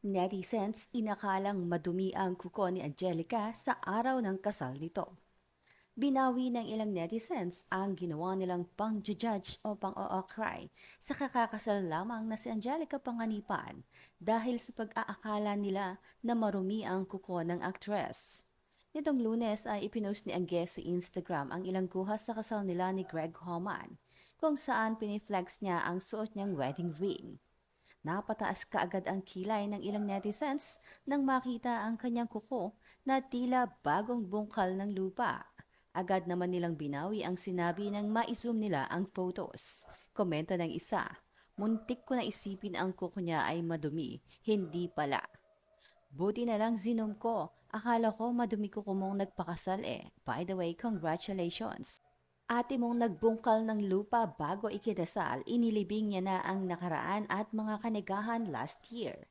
Netizens inakalang madumi ang kuko ni Angelica sa araw ng kasal nito. Binawi ng ilang netizens ang ginawa nilang pang-judge o pang-o-cry sa kakakasal lamang na si Angelica Panganiban dahil sa pag-aakala nila na marumi ang kuko ng aktres. Nitong Lunes ay ipinost ni Angge sa Instagram ang ilang kuha sa kasal nila ni Greg Homan, kung saan piniflex niya ang suot niyang wedding ring. Napataas kaagad ang kilay ng ilang netizens nang makita ang kanyang kuko na tila bagong bungkal ng lupa. Agad naman nilang binawi ang sinabi nang ma-zoom nila ang photos. Komento ng isa, muntik ko na isipin ang kuko niya ay madumi, hindi pala. Buti na lang zinom ko. Akala ko madumi ko kumong nagpakasal eh. By the way, congratulations. Ate mong nagbungkal ng lupa bago ikidasal, inilibing niya na ang nakaraan at mga kanigahan last year.